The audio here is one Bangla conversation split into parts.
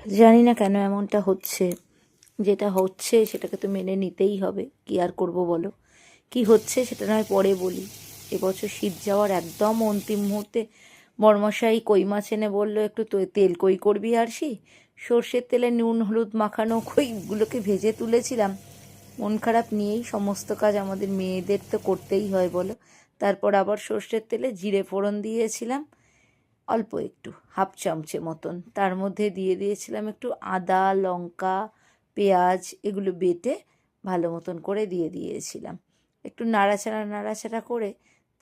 জানি না কেন এমনটা হচ্ছে, যেটা হচ্ছে সেটাকে তো মেনে নিতেই হবে, কি আর করব বলো। কি হচ্ছে সেটা নয় পরে বলি। এবছর শীত যাওয়ার একদম অন্তিম মুহূর্তে বড়মশাই কই মাছ এনে বললো একটু তেল কই করবি আরশি। সর্ষের তেলে নুন হলুদ মাখানো কইগুলোকে ভেজে তুলেছিলাম। মন খারাপ নিয়েই সমস্ত কাজ আমাদের মেয়েদের তো করতেই হয় বলো। তারপর আবার সর্ষের তেলে জিরে ফোড়ন দিয়েছিলাম অল্প একটু, হাফ চামচে মতন। তার মধ্যে দিয়ে দিয়েছিলাম একটু আদা লঙ্কা পেঁয়াজ, এগুলো বেটে ভালো মতন করে দিয়ে দিয়েছিলাম। একটু নাড়াচাড়া নাড়াচাড়া করে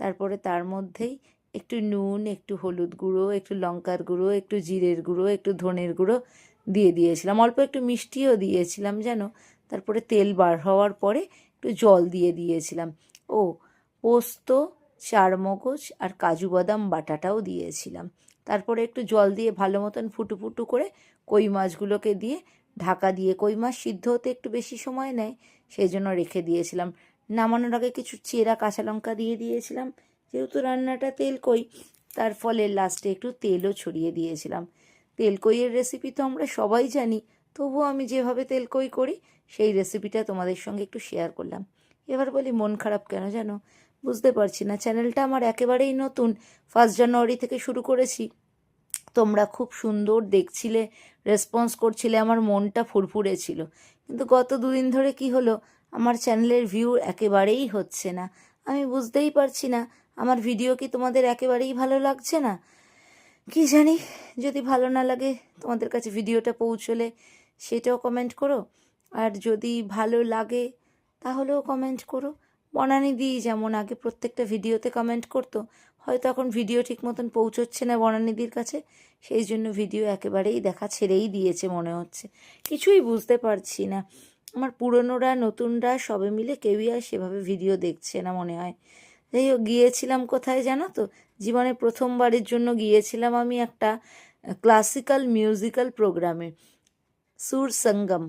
তারপরে তার মধ্যেই একটু নুন একটু হলুদ গুঁড়ো একটু লঙ্কার গুঁড়ো একটু জিরের গুঁড়ো একটু ধনের গুঁড়ো দিয়ে দিয়েছিলাম, অল্প একটু মিষ্টিও দিয়েছিলাম যেন। তারপরে তেল বার হওয়ার পরে একটু জল দিয়ে দিয়েছিলাম। ও পোস্ত চারমগজ আর কাজু বাদাম বাটাটাও দিয়েছিলাম। তারপরে একটু জল দিয়ে ভালো মতন ফুটু ফুটু করে কই মাছগুলোকে দিয়ে ঢাকা দিয়ে, কই মাছ সিদ্ধ হতে একটু বেশি সময় নেয় সেই জন্য রেখে দিয়েছিলাম। নামানোর আগে কিছু চেরা কাঁচা লঙ্কা দিয়ে দিয়েছিলাম, যেহেতু রান্নাটা তেল কই তার ফলে লাস্টে একটু তেলও ছড়িয়ে দিয়েছিলাম। তেল কইয়ের রেসিপি তো আমরা সবাই জানি, তবুও আমি যেভাবে তেল কই করি সেই রেসিপিটা তোমাদের সঙ্গে একটু শেয়ার করলাম। এবার বলি মন খারাপ কেন জানো, বুঝতে পারছি না। চ্যানেলটা আমার একেবারেই নতুন, 1 জানুয়ারি থেকে শুরু করেছি। তোমরা খুব সুন্দর দেখছিলে, রেসপন্স করছিলে, আমার মনটা ফুরফুরে ছিল। কিন্তু গত 2 দিন ধরে কি হলো, আমার চ্যানেলের ভিউ একেবারেই হচ্ছে না। আমি বুঝতেই পারছি না আমার ভিডিও কি তোমাদের একেবারেই ভালো লাগছে না। কি জানি, যদি ভালো না লাগে তোমাদের কাছে ভিডিওটা পৌঁছলে সেটাও কমেন্ট করো, আর যদি ভালো লাগে তাহলেও কমেন্ট করো। বনানীদি যেমন আগে প্রত্যেকটা ভিডিওতে কমেন্ট করতো, হয়তো এখন ভিডিও ঠিক মতন পৌঁছচ্ছে না বনানীদির কাছে, সেই জন্য ভিডিও একেবারেই দেখা ছেড়েই দিয়েছে মনে হচ্ছে। কিছুই বুঝতে পারছি না। আমার পুরনোরা নতুনরা সবে মিলে কেউই আর সেভাবে ভিডিও দেখছে না মনে হয়। যাই হোক, গিয়েছিলাম কোথায় জানো তো, জীবনে প্রথমবারের জন্য গিয়েছিলাম আমি একটা ক্লাসিক্যাল মিউজিক্যাল প্রোগ্রামে, সুর সঙ্গম।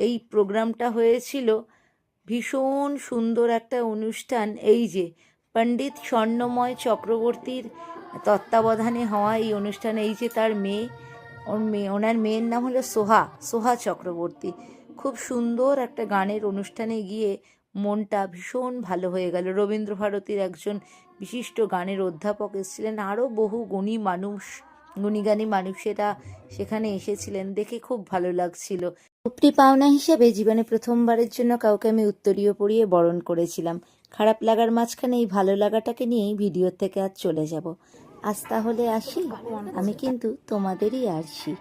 এই প্রোগ্রামটা হয়েছিল ভীষণ সুন্দর একটা অনুষ্ঠান। এই যে পণ্ডিত স্বর্ণময় চক্রবর্তীর তত্ত্বাবধানে হওয়া এই অনুষ্ঠানে, এই যে তার মেয়ে, ওনার মেয়ের নাম হলো সোহা, সোহা চক্রবর্তী। খুব সুন্দর একটা গানের অনুষ্ঠানে গিয়ে মনটা ভীষণ ভালো হয়ে গেল। রবীন্দ্রভারতীর একজন বিশিষ্ট গানের অধ্যাপক এসেছিলেন, আরও বহু গুণীগানী মানুষেরা সেখানে এসেছিলেন, দেখে খুব ভালো লাগছিল। উপরি পাওনা হিসেবে জীবনে প্রথমবারের জন্য কাউকে আমি উত্তরীয় পরিয়ে বরণ করেছিলাম। খারাপ লাগার মাঝখানে এই ভালো লাগাটাকে নিয়েই ভিডিওর থেকে আজ চলে যাব। আজ তাহলে আসি, আমি কিন্তু তোমাদেরই আরশি।